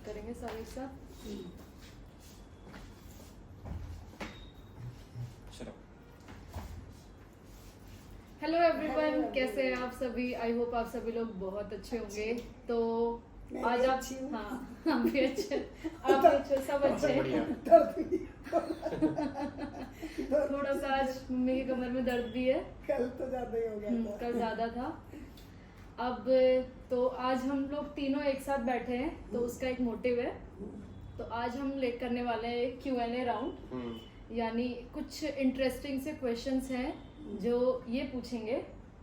करेंगे सारे एक साथ। चलो। हेलो एवरीवन, कैसे हैं आप सभी? आई होप आप सभी लोग बहुत अच्छे होंगे। तो आज आप, हाँ हम भी अच्छे, आप भी अच्छे, सब अच्छे हैं। थोड़ा सा आज मम्मी की कमर में दर्द भी है, कल तो ज्यादा ही हो गया था। कल ज्यादा था। अब तो आज हम लोग तीनों एक साथ बैठे हैं, तो उसका एक मोटिव है। तो आज हम करने वाले हैं Q&A राउंड, यानी कुछ इंटरेस्टिंग से क्वेश्चंस हैं जो ये पूछेंगे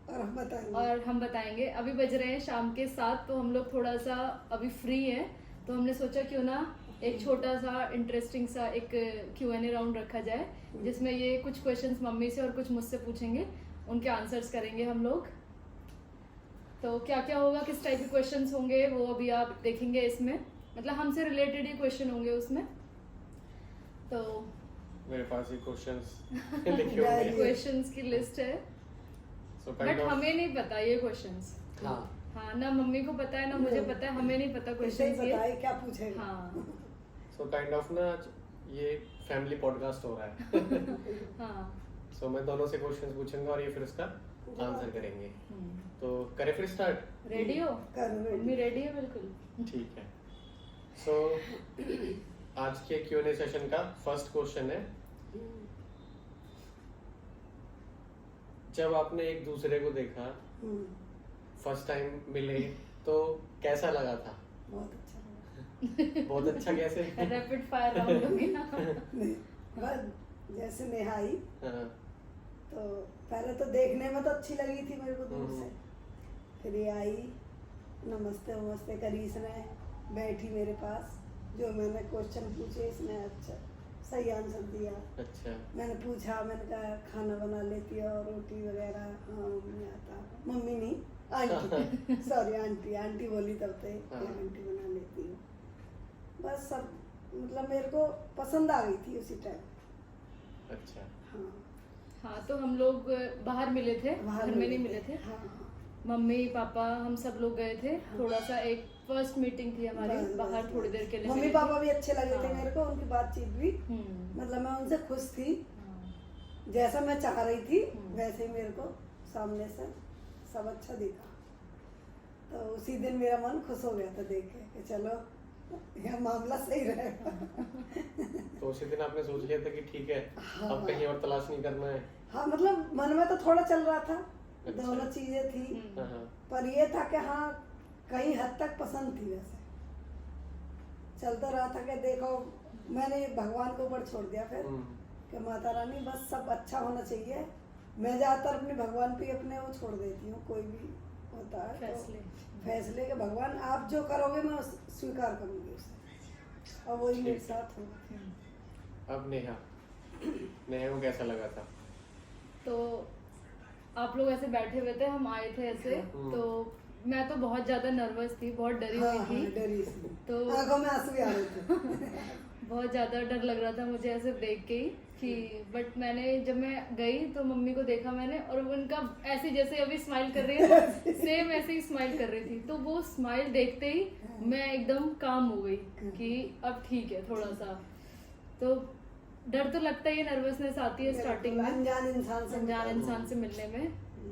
और हम बताएंगे। अभी बज रहे हैं शाम के 7, तो हम लोग थोड़ा सा अभी फ्री हैं, तो हमने सोचा क्यों ना एक छोटा सा इंटरेस्टिंग सा एक Q&A राउंड रखा जाए, जिसमें ये कुछ क्वेश्चंस मम्मी से और कुछ मुझसे पूछेंगे, उनके आंसर्स करेंगे हम लोग। तो क्या क्या होगा, किस टाइप के क्वेश्चंस होंगे, वो अभी आप देखेंगे इसमें। मतलब हमसे रिलेटेड ही क्वेश्चन होंगे उसमें। तो मेरे पास ये क्वेश्चंस लिखे हुए हैं। क्वेश्चंस की लिस्ट है, बट हमें नहीं पता ये क्वेश्चंस। हाँ, ना मम्मी को पता है ना मुझे पता है, हमें नहीं पता क्वेश्चंस ये क्या पूछेगा। हाँ सो काइंड ऑफ ना ये फैमिली पॉडकास्ट हो रहा है। हाँ। सो मैं दोनों से क्वेश्चंस पूछूंगा और ये फिर उसका आंसर करेंगे। तो करें फिर स्टार्ट? रेडी हो? मम्मी रेडी है बिल्कुल। ठीक है। सो आज के Q&A सेशन का फर्स्ट क्वेश्चन है, जब आपने एक दूसरे को देखा, फर्स्ट टाइम मिले, तो कैसा लगा था? बहुत अच्छा लगा। बहुत अच्छा कैसे? रैपिड फायर राउंड हो गया। बस जैसे नेहा आई, हाँ। तो पहले तो देखने में तो अच्छी लगी थी मेरे को दूर से, फिर ये आई, नमस्ते नमस्ते करी इसने, बैठी मेरे पास, जो मैंने क्वेश्चन पूछे इसने अच्छा सही आंसर दिया। अच्छा। मैंने पूछा, मैंने कहा खाना बना लेती है और रोटी वगैरह? हाँ मम्मी आता। मम्मी नहीं, आंटी सॉरी आंटी बोली तब से, आंटी बना लेती हूँ। बस सब मतलब मेरे को पसंद आ गई थी उसी टाइम। अच्छा। हाँ हाँ, तो हम लोग बाहर मिले थे, घर में नहीं मिले थे। हाँ, मम्मी पापा हम सब लोग गए थे। थोड़ा सा एक फर्स्ट मीटिंग थी हमारी बाहर, थोड़ी देर के लिए। मम्मी पापा भी अच्छे लगे थे मेरे को, उनकी बातचीत भी, मतलब मैं उनसे खुश थी। जैसा मैं चाह रही थी वैसे ही मेरे को सामने से सब अच्छा दिखा। तो उसी दिन मेरा मन खुश हो गया था देख के कि चलो यह मामला सही रहेगा। तो उसी दिन आपने सोच लिया था कि ठीक है, हाँ, अब कहीं और तलाश नहीं करना है? हाँ, मतलब मन में तो थोड़ा चल रहा था। अच्छा। दोनों चीजें थी, हाँ। पर ये था कि हाँ कहीं हद तक पसंद थी। वैसे चलता रहा था कि देखो, मैंने भगवान को ऊपर छोड़ दिया फिर कि माता रानी बस सब अच्छा होना चाहिए। मैं ज्यादातर अपने भगवान पे अपने वो छोड़ देती हूँ, कोई भी होता है फैसले के भगवान आप जो करोगे मैं स्वीकार करूंगी उसे, और वही मेरे साथ होगा। अब नेहा को कैसा लगा था? तो आप लोग ऐसे बैठे हुए थे, हम आए थे ऐसे, तो मैं तो बहुत ज्यादा नर्वस थी, बहुत डरी हुई थी। डरी थी, तो आंखों में आंसू भी आ रहे थे। बहुत ज्यादा डर लग रहा था मुझे ऐसे देख के ही कि, बट मैंने जब मैं गई तो मम्मी को देखा मैंने, और उनका ऐसे जैसे अभी स्माइल कर रही है सेम ऐसे ही स्माइल कर रही थी। तो वो स्माइल देखते ही मैं एकदम काम हो गई कि अब ठीक है थोड़ा सा। तो डर तो लगता ही है, नर्वसनेस आती है स्टार्टिंग में अनजान इंसान से मिलने में।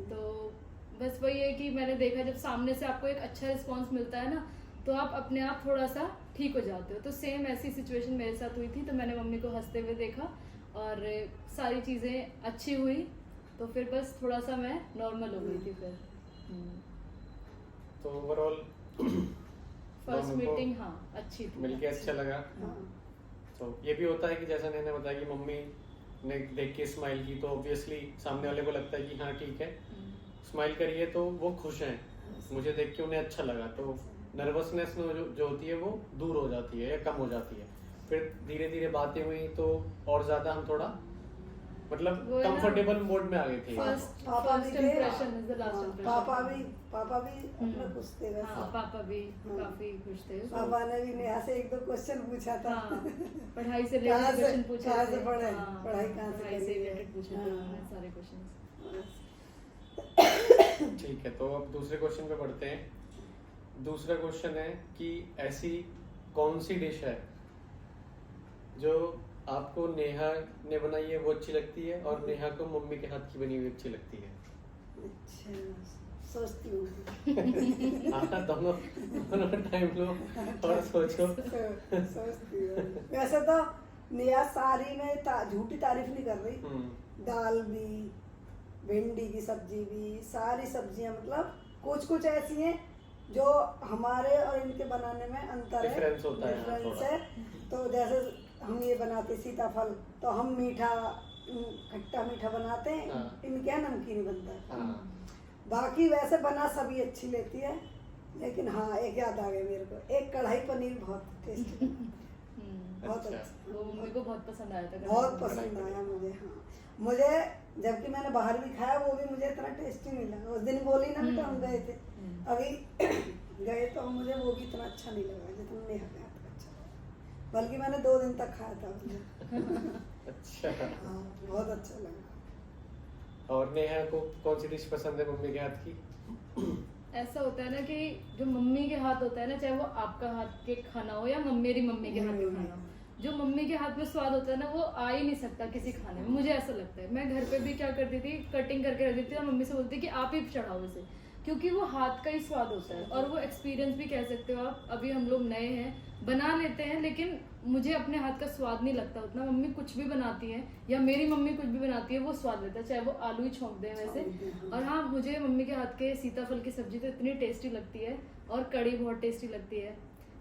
तो बस वही है कि मैंने देखा जब सामने से आपको एक अच्छा रिस्पांस मिलता है ना, तो आप अपने आप थोड़ा सा ठीक हो जाते हो। तो सेम ऐसी सिचुएशन मेरे साथ हुई थी। तो मैंने मम्मी को हंसते हुए देखा और सारी चीज़ें अच्छी हुई, तो फिर बस थोड़ा सा मैं नॉर्मल हो गई थी फिर। तो ओवरऑल फर्स्ट मीटिंग हाँ अच्छी थी, मिलके अच्छा लगा। तो ये भी होता है कि जैसा मैंने बताया कि मम्मी ने देख के स्माइल की, तो ऑब्वियसली सामने वाले को लगता है कि हाँ ठीक है, स्माइल करिए तो वो खुश हैं, मुझे देख के उन्हें अच्छा लगा। तो नर्वसनेस में जो होती है वो दूर हो जाती है या कम हो जाती है। फिर धीरे धीरे बातें हुई तो और ज्यादा हम थोड़ा मतलब कंफर्टेबल मोड में आ गए थे। पापा भी impression is the last impression। पापा भी अपने खुश थे वैसे। हाँ, पापा भी काफी खुश थे। पापा ने भी नेहा से 1-2 क्वेश्चन पूछा था। पढ़ाई से रिलेटेड क्वेश्चन पूछे थे। कहाँ से पढ़े, पढ़ाई कहाँ से रिलेटेड पूछे थे उन्होंने सारे क्वेश्चंस। ठीक है, तो अब दूसरे क्वेश्चन पे बढ़ते हैं। दूसरा क्वेश्चन है कि ऐसी कौन सी डिश है जो आपको नेहा ने बनाई है वो अच्छी लगती है और नेहा को मम्मी के हाथ की बनी हुई अच्छी लगती है? अच्छा, सोचती हूँ। हाँ, दोनों टाइम लो और सोचो। सोचती हूँ। वैसे तो नेहा सारी में झूठी तारीफ नहीं कर रही। दाल भी, भिंडी की सब्जी भी, सारी सब्जियां, मतलब कुछ कुछ ऐसी हैं जो हमारे और इनके बनाने में अंतर है, डिफरेंस होता है, डिफरेंस थोड़ा। है। तो जैसे हम ये बनाते सीताफल, तो हम मीठा, खट्टा मीठा बनाते हैं, हाँ। इनके यहाँ नमकीन बनता है। हाँ, बाकी वैसे बना सभी अच्छी लेती है, लेकिन हाँ एक याद आ गई मेरे को, एक कढ़ाई पनीर बहुत टेस्टी, बहुत अच्छा। अच्छा, वो मम्मी को बहुत पसंद आया था। बहुत पसंद आया मुझे। हाँ, मुझे जबकि मैंने बाहर भी खाया, वो भी मुझे इतना टेस्टी नहीं लगा। उस दिन बोली ना बेटा हम गए थे, अभी गए तो मुझे वो भी इतना अच्छा नहीं लगा जितना नेहा का हाथ का अच्छा लगा। बल्कि मैंने 2 दिन तक खाया था मुझे। अच्छा। हाँ, बहुत अच्छा लगा। और नेहा को कौन सी डिश पसंद है मम्मी के हाथ की? ऐसा होता है ना कि जो मम्मी के हाथ होता है ना, चाहे वो आपका हाथ के खाना हो या मेरी मम्मी के हाथ के खाना हो, जो मम्मी के हाथ में स्वाद होता है ना, वो आ ही नहीं सकता किसी खाने में। मुझे ऐसा लगता है। मैं घर पे भी क्या करती थी, कटिंग करके रख देती थी और मम्मी से बोलती कि आप ही चढ़ाओ इसे, क्योंकि वो हाथ का ही स्वाद होता है। और वो एक्सपीरियंस भी कह सकते हो आप। अभी हम लोग नए हैं, बना लेते हैं, लेकिन मुझे अपने हाथ का स्वाद नहीं लगता उतना। मम्मी कुछ भी बनाती है या मेरी मम्मी कुछ भी बनाती है, वो स्वाद लेता है, चाहे वो आलू ही छोंक दे वैसे। और हाँ, मुझे मम्मी के हाथ के सीताफल की सब्जी तो इतनी टेस्टी लगती है, और कड़ी बहुत टेस्टी लगती है।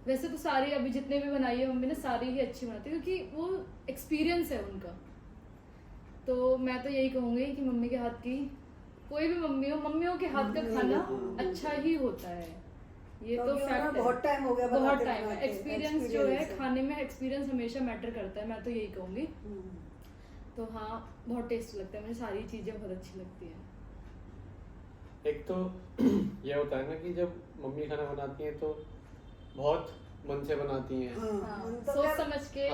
वैसे तो सारी अभी जितने भी बनाई है मम्मी ने, सारी ही अच्छी बनाती है, क्योंकि वो एक्सपीरियंस है उनका। तो मैं तो यही कहूँगी कि मम्मी के हाथ की, कोई भी मम्मी हो, मम्मियों के हाथ का खाना अच्छा ही होता है। ये तो फैक्ट है। बहुत टाइम हो गया, बहुत टाइम है। एक्सपीरियंस जो है खाने में, एक्सपीरियंस हमेशा मैटर करता है, मैं तो यही कहूँगी। तो हाँ, बहुत टेस्टी लगता है मुझे, सारी चीजें बहुत अच्छी लगती है। एक तो ये होता है ना कि जब मम्मी खाना बनाती है तो बहुत मन से बनाती हैं। सोच समझ के।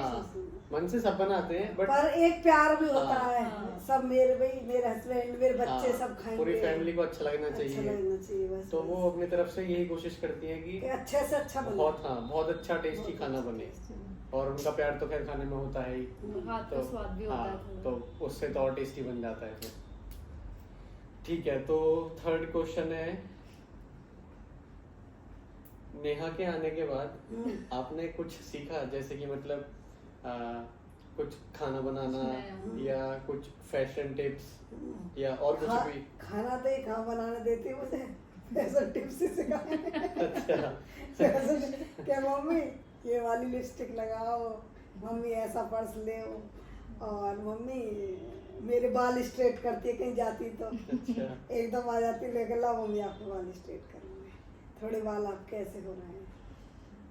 मन से सब बनाते हैं, पर एक प्यार भी होता है। हाँ। सब मेरे भाई, मेरे हस्बैंड, मेरे बच्चे सब खाएंगे, पूरी फैमिली को अच्छा लगना अच्छा चाहिए। लगना चाहिए बस। तो वो अपनी तरफ से यही कोशिश करती है कि अच्छे से अच्छा बने। बहुत अच्छा टेस्टी खाना बने। और उनका प्यार तो खैर खाने में होता है ही, हाथ का स्वाद भी होता है तो उससे तो और टेस्टी बन जाता है फिर। ठीक है, तो थर्ड क्वेश्चन है, नेहा के आने के बाद आपने कुछ सीखा, जैसे कि मतलब कुछ खाना बनाना या कुछ फैशन टिप्स या और कुछ भी? खाना तो ये कहाँ बनाने देती मुझे, फैशन टिप्स ही सिखाए। अच्छा। क्या मम्मी ये वाली लिपस्टिक लगाओ, मम्मी ऐसा पर्स ले, और मम्मी मेरे बाल स्ट्रेट करती है कहीं जाती तो। अच्छा। एकदम आ जाती लेके, ला मम्मी आपके बाल स्ट्रेट करने में, थोड़े बाल आप कैसे हो रहे हैं।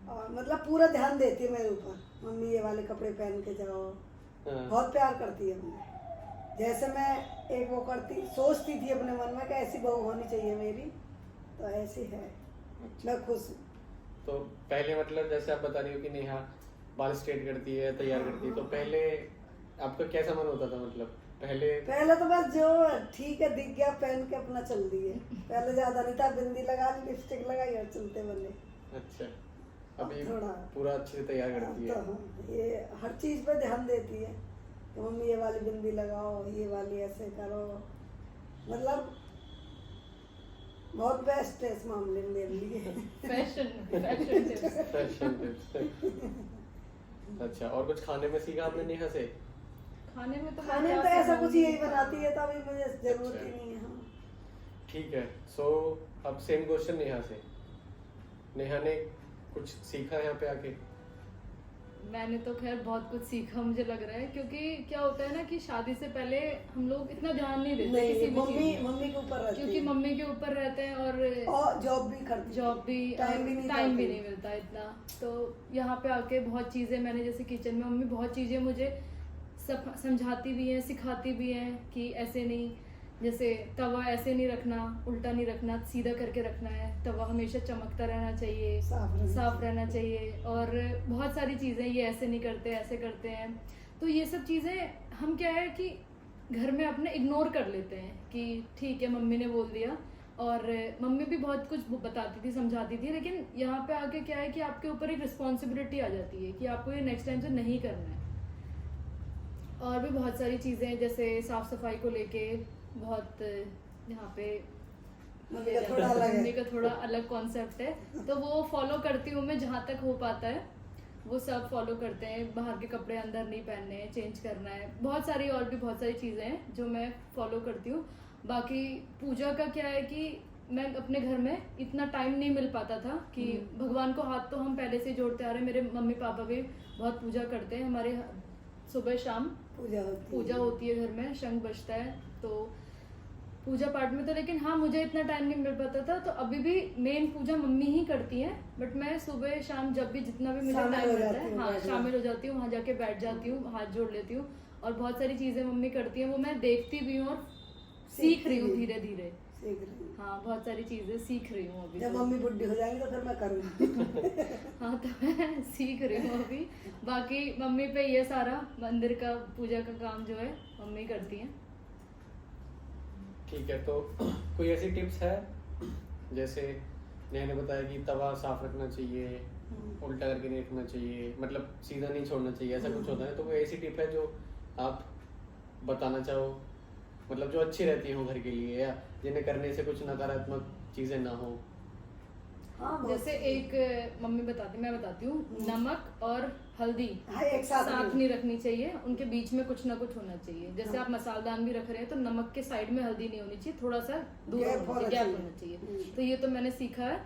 और मतलब पूरा ध्यान देती है मेरे ऊपर, मम्मी ये वाले कपड़े पहन के जाओ। बहुत प्यार करती है मुझे। जैसे मैं एक वो करती, सोचती थी अपने मन में कि ऐसी बहू होनी चाहिए मेरी, तो ऐसी है, मैं खुश हूँ। तो पहले मतलब जैसे आप बता रही हो कि नेहा बाल स्ट्रेट करती है, तैयार करती है, तो पहले आपका कैसा मन होता था? मतलब पहले तो बस जो ठीक है दिख गया पहन के अपना चल दिए। पहले ज्यादा नहीं था, बिंदी लगा ली, लिपस्टिक लगाई और चलते बने। अच्छा, अभी थोड़ा पूरा अच्छे से तैयार करती है। तो ये हर चीज पे ध्यान देती है कि मम्मी ये वाली बिंदी लगाओ, ये वाली ऐसे करो, मतलब बहुत बेस्ट है इस मामले में मेरे लिए। Fashion tips. अच्छा, और कुछ खाने में सीखा आपने नेहा से? खाने में तो ऐसा कुछ यही बनाती है, तो अभी मुझे जरूरत ही अच्छा। नहीं है। हाँ। ठीक है, सो अब सेम क्वेश्चन नेहा से। नेहा ने कुछ सीखा यहाँ पे आके? मैंने तो खैर बहुत कुछ सीखा मुझे लग रहा है, क्योंकि क्या होता है ना कि शादी से पहले हम लोग इतना ध्यान नहीं देते किसी भी चीज में, मम्मी के ऊपर रहती क्योंकि है। मम्मी के ऊपर रहते हैं और जॉब भी करती, जॉब भी, टाइम भी नहीं मिलता इतना। तो यहाँ पे आके बहुत चीजें मैंने, जैसे किचन में मम्मी बहुत चीजें मुझे सब समझाती भी हैं, सिखाती भी हैं कि ऐसे नहीं, जैसे तवा ऐसे नहीं रखना, उल्टा नहीं रखना, सीधा करके रखना है, तवा हमेशा चमकता रहना चाहिए, साफ रहना चाहिए। और बहुत सारी चीज़ें, ये ऐसे नहीं करते, ऐसे करते हैं। तो ये सब चीज़ें हम क्या है कि घर में अपने इग्नोर कर लेते हैं कि ठीक है मम्मी ने बोल दिया, और मम्मी भी बहुत कुछ बताती थी, समझाती थी, लेकिन यहाँ पे आके क्या है कि आपके ऊपर एक रिस्पॉन्सिबिलिटी आ जाती है कि आपको ये नेक्स्ट टाइम से नहीं करना है। और भी बहुत सारी चीज़ें जैसे साफ सफाई को लेके बहुत यहाँ पे मम्मी का थोड़ा अलग है। मम्मी का थोड़ा अलग कॉन्सेप्ट है, तो वो फॉलो करती हूँ मैं जहाँ तक हो पाता है, वो सब फॉलो करते हैं। बाहर के कपड़े अंदर नहीं पहनने हैं, चेंज करना है, बहुत सारी और भी बहुत सारी चीज़ें हैं जो मैं फॉलो करती हूँ। बाकी पूजा का क्या है कि मैं अपने घर में इतना टाइम नहीं मिल पाता था कि भगवान को हाथ तो हम पहले से जोड़ते आ रहे हैं, मेरे मम्मी पापा भी बहुत पूजा करते हैं, हमारे सुबह शाम पूजा होती है घर में, शंख बजता है, तो पूजा पाठ में तो। लेकिन हाँ, मुझे इतना टाइम नहीं मिल पाता था, तो अभी भी मेन पूजा मम्मी ही करती हैं, बट मैं सुबह शाम जब भी जितना भी मुझे टाइम मिलता है, हाँ शामिल हो जाती हूँ, वहाँ जाके बैठ जाती हूँ, हाथ जोड़ लेती हूँ। और बहुत सारी चीजें मम्मी करती हैं, वो मैं देखती भी हूँ और सीख रही हूँ धीरे धीरे। हाँ, बहुत सारी चीजें सीख रही हूँ अभी। जब मम्मी बुढ़ी हो जाएंगी तो फिर मैं करूँगी। हाँ, तो मैं सीख रही हूँ अभी। बाकी मम्मी पे ये सारा मंदिर का पूजा का काम जो है मम्मी करती हैं। ठीक है, तो कोई ऐसी टिप्स है जैसे नेहा ने बताया कि तवा साफ रखना चाहिए, उल्टा करके नहीं रखना चाहिए, मतलब सीधा नहीं छोड़ना चाहिए, ऐसा कुछ होता है, तो कोई ऐसी टिप है जो आप बताना चाहो, मतलब जो अच्छी रहती हो घर के लिए, या जिन्हें करने से कुछ नकारात्मक चीजें ना हो? हाँ, जैसे एक मम्मी बताती, मैं बताती हूँ, नमक और हल्दी एक साथ नहीं रखनी चाहिए, उनके बीच में कुछ ना कुछ होना चाहिए। जैसे आप मसालदान भी रख रहे हैं तो नमक के साइड में हल्दी नहीं होनी चाहिए, थोड़ा सा दूर गैप होना चाहिए। तो ये तो मैंने सीखा है।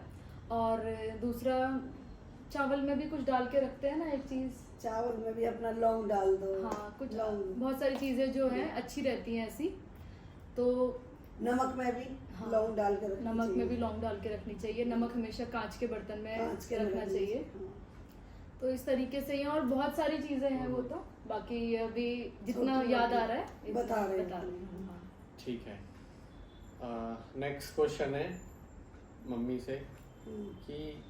और दूसरा, चावल में भी कुछ डाल के रखते हैं ना एक चीज, चावल में भी अपना लौंग डाल दो। हाँ, कुछ बहुत सारी चीजें जो है अच्छी रहती हैं ऐसी। तो नमक में भी लौंग डाल के रखनी नमक में भी लौंग डाल के रखनी चाहिए। नमक हमेशा कांच के बर्तन में रखना चाहिए। तो इस तरीके से, और बहुत सारी चीजें हैं, वो तो बाकी अभी जितना याद आ रहा है बता रहे हैं। ठीक है, नेक्स्ट क्वेश्चन है मम्मी से कि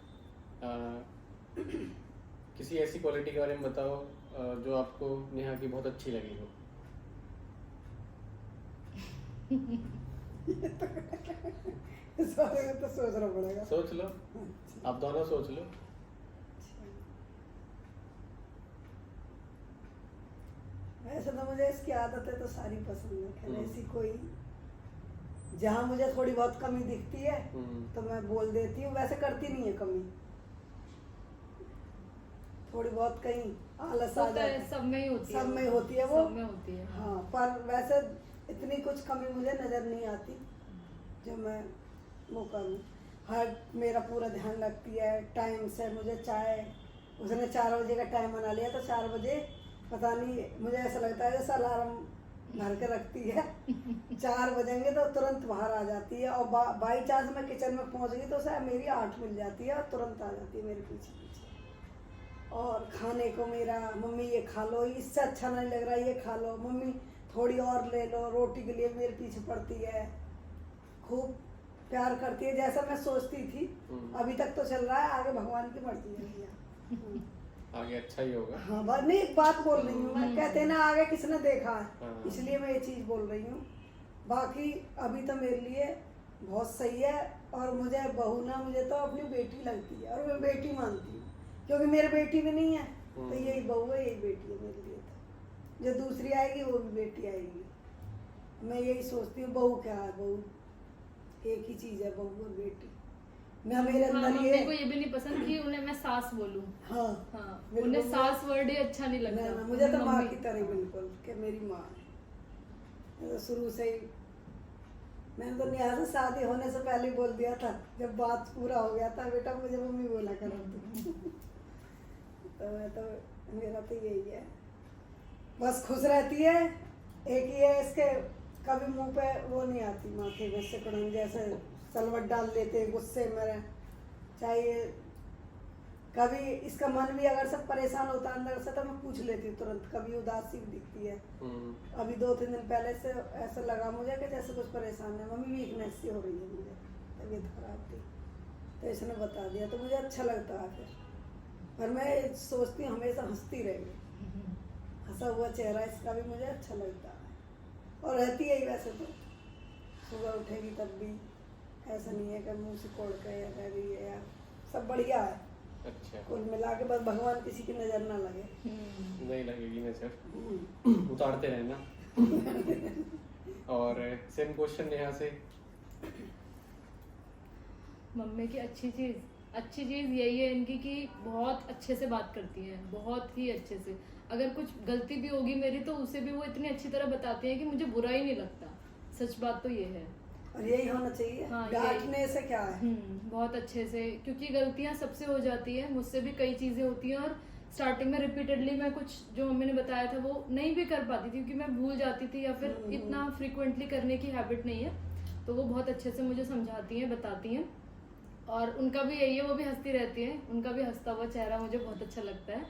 किसी ऐसी क्वालिटी के बारे में बताओ जो आपको नेहा की बहुत अच्छी लगी हो। तो सोचना पड़ेगा। सोच लो, आप दोनों सोच लो। वैसे तो मुझे इसकी आदतें तो सारी पसंद है, ऐसी कोई जहाँ मुझे थोड़ी बहुत कमी दिखती है तो मैं बोल देती हूँ, वैसे करती नहीं है कमी, थोड़ी बहुत कहीं आलस आ जाता है, सब में ही होती है, सब में होती है वो, सब में होती है। हाँ, पर वैसे इतनी कुछ कमी मुझे नजर नहीं आती जो मैं वो करूँ। हर मेरा पूरा ध्यान रखती है, टाइम से मुझे चाय, उसने 4 बजे का टाइम बना लिया तो 4 बजे, पता नहीं मुझे ऐसा लगता है जैसे अलार्म भर के रखती है, 4 बजेंगे तो तुरंत बाहर आ जाती है। और बाई चांस मैं किचन में पहुंच गई तो शायद मेरी 8 मिल जाती है और तुरंत आ जाती है मेरे पीछे पीछे। और खाने को मेरा, मम्मी ये खा लो, इससे अच्छा नहीं लग रहा, ये खा लो, मम्मी थोड़ी और ले लो, रोटी के लिए मेरे पीछे पड़ती है, खूब प्यार करती है, जैसा मैं सोचती थी। अभी तक तो चल रहा है, आगे भगवान की मर्जी है भैया, आगे अच्छा ही होगा। हाँ, बस नहीं, एक बात बोल रही हूँ मैं, कहते हैं ना आगे किसने देखा है, इसलिए मैं ये चीज़ बोल रही हूँ। बाकी अभी तो मेरे लिए बहुत सही है, और मुझे बहू ना, मुझे तो अपनी बेटी लगती है और मैं बेटी मानती हूँ, क्योंकि मेरी बेटी भी नहीं है, तो यही बहू है, यही बेटी है मेरे लिए। तो जो दूसरी आएगी वो भी बेटी आएगी, मैं यही सोचती हूँ। बहू क्या है, बहू एक ही चीज़ है, बहू और बेटी। मैं मेरे अंदर ये को ये भी नहीं पसंद कि उन्हें मैं सास बोलूं। हाँ, उन्हें सास वर्ड ही अच्छा नहीं लगता। ना, मुझे तो माँ की तरह बिल्कुल, कि मेरी माँ है। तो शुरू से ही मैंने तो नेहा से शादी होने से पहले ही बोल दिया था, जब बात पूरा हो गया था, बेटा मुझे मम्मी बोला करो तो मैं तो, मेरा तो यही है, बस खुश रहती है। एक ही है इसके, कभी मुंह पे वो नहीं आती, माथे में सिकुड़न जैसे सलवट डाल देते गुस्से में, चाहे कभी इसका मन भी अगर सब परेशान होता अंदर से तो मैं पूछ लेती हूँ तुरंत, कभी उदासी दिखती है। अभी 2-3 दिन पहले से ऐसा लगा मुझे कि जैसे कुछ परेशान है, मम्मी वीकनेस सी हो रही है, मुझे तबीयत खराब थी, तो इसने बता दिया तो मुझे अच्छा लगता है फिर। पर मैं सोचती हूँ हमेशा हंसती रहेगी, हंसा हुआ चेहरा इसका भी मुझे अच्छा लगता है, और रहती है ही वैसे तो, सुबह उठेगी तब भी ऐसा नहीं है कि मुंह से कोड़ के या कह रही है यार, सब बढ़िया है। अच्छा, कुल मिला के बस भगवान किसी की नजर ना लगे। नहीं लगेगी नजर, उतारते रहना। और सेम क्वेश्चन यहाँ से, मम्मी की अच्छी चीज यही है इनकी कि बहुत अच्छे से बात करती हैं, बहुत ही अच्छे से। अगर कुछ गलती भी होगी मेरी तो उसे भी वो इतनी अच्छी तरह बताती हैं कि मुझे बुरा ही नहीं लगता। सच बात तो ये है, और यही होना चाहिए। हाँ, डांटने से क्या है। बहुत अच्छे से, क्योंकि गलतियां सबसे हो जाती है, मुझसे भी कई चीजें होती हैं। और स्टार्टिंग में रिपीटेडली मैं कुछ जो मम्मी ने बताया था वो नहीं भी कर पाती थी, क्योंकि मैं भूल जाती थी या फिर इतना फ्रिक्वेंटली करने की हैबिट नहीं है। तो वो बहुत अच्छे से मुझे समझाती हैं, बताती हैं। और उनका भी यही है, वो भी हंसती रहती है, उनका भी हंसता हुआ चेहरा मुझे बहुत अच्छा लगता है।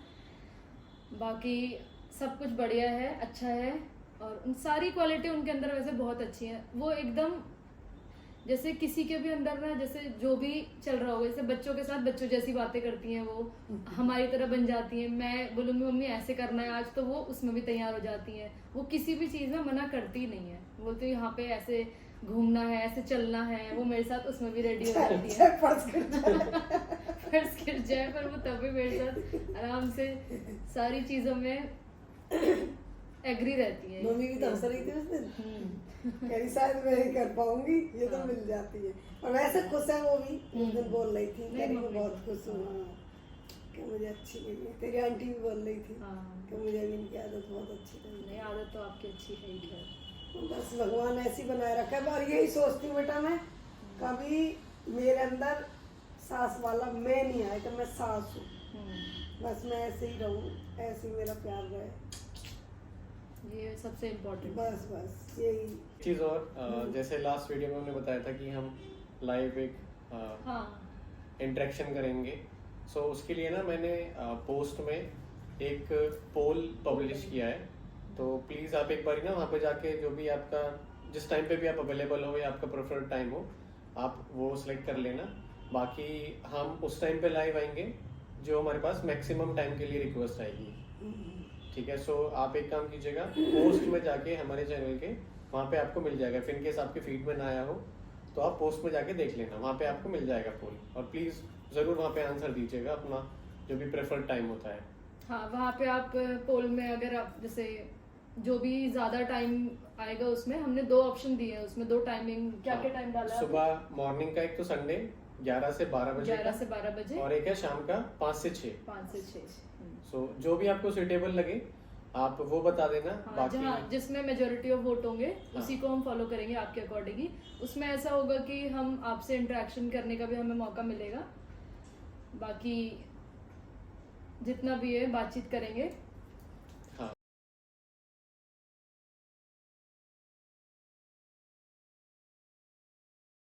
बाकी सब कुछ बढ़िया है, अच्छा है। और उन सारी क्वालिटी उनके अंदर वैसे बहुत अच्छी हैं। वो एकदम जैसे किसी के भी अंदर ना, जैसे जो भी चल रहा होगा, जैसे बच्चों के साथ बच्चों जैसी बातें करती हैं, वो हमारी तरह बन जाती हैं। मैं बोलूँगी मम्मी ऐसे करना है आज, तो वो उसमें भी तैयार हो जाती हैं। वो किसी भी चीज़ में मना करती नहीं है, बोलती है यहाँ पे ऐसे घूमना है, ऐसे चलना है, वो मेरे साथ उसमें भी रेडी हो जाती है। फर्स्ट गिर जाए पर वो तभी मेरे साथ आराम से सारी चीजों में एग्री रहती है। मम्मी भी तो हंस रही थी उस दिन, कह रही शायद मैं नहीं कर पाऊंगी, ये तो मिल जाती है। और वैसे खुश है वो भी, उस दिन बोल रही थी, कह रही मैं बहुत खुश हूँ कि मुझे अच्छी लगी। तेरी आंटी भी बोल रही थी कि मुझे भी इनकी आदत बहुत अच्छी लगी। नहीं, आदत तो आपकी अच्छी है ही। खैर बस भगवान ऐसी बनाए रखा है। और यही सोचती हूँ बेटा, मैं कभी मेरे अंदर सास वाला मैं नहीं आया कि मैं सास हूँ। बस मैं ऐसे ही रहूँ, ऐसे ही मेरा प्यार रहे, ये सबसे इम्पोर्टेंट। बस यही चीज। और जैसे लास्ट वीडियो में हमने बताया था कि हम लाइव एक इंटरेक्शन करेंगे। सो उसके लिए ना मैंने पोस्ट में एक पोल पब्लिश किया है। तो प्लीज़ आप एक बार ना वहाँ पे जाके जो भी आपका जिस टाइम पे भी आप अवेलेबल हो या आपका प्रेफर्ड टाइम हो, आप वो सिलेक्ट कर लेना। बाकी हम उस टाइम पे लाइव आएंगे जो हमारे पास मैक्सिमम टाइम के लिए रिक्वेस्ट आएगी, ठीक है। सो आप एक काम कीजिएगा, पोस्ट में जाके हमारे चैनल के वहाँ पे आपको मिल जाएगा। फिर इनकेस आपके फीड में ना आया हो तो आप पोस्ट में जाके देख लेना, वहाँ पे आपको मिल जाएगा पोल। और प्लीज़ ज़रूर वहाँ पे आंसर दीजिएगा अपना जो भी प्रेफर्ड टाइम होता है। हाँ, वहाँ पे आप पोल में अगर आप जैसे जो भी ज्यादा टाइम आएगा उसमें हमने 2 ऑप्शन दिए हैं, उसमें 2 टाइमिंग क्या टाइम डाला है? सुबह मॉर्निंग का एक तो संडे 11 से 12 बजे 11 से 12 बजे, और एक है शाम का 5 से 6। 5 से 6। सो जो भी आपको सुटेबल लगे आप वो बता देना। हाँ, बाकी जिसमें मेजोरिटी ऑफ वोट होंगे उसी को हम फॉलो करेंगे आपके अकॉर्डिंग ही। उसमें ऐसा होगा कि हम आपसे इंटरेक्शन करने का भी हमें मौका मिलेगा। बाकी जितना भी है बातचीत करेंगे।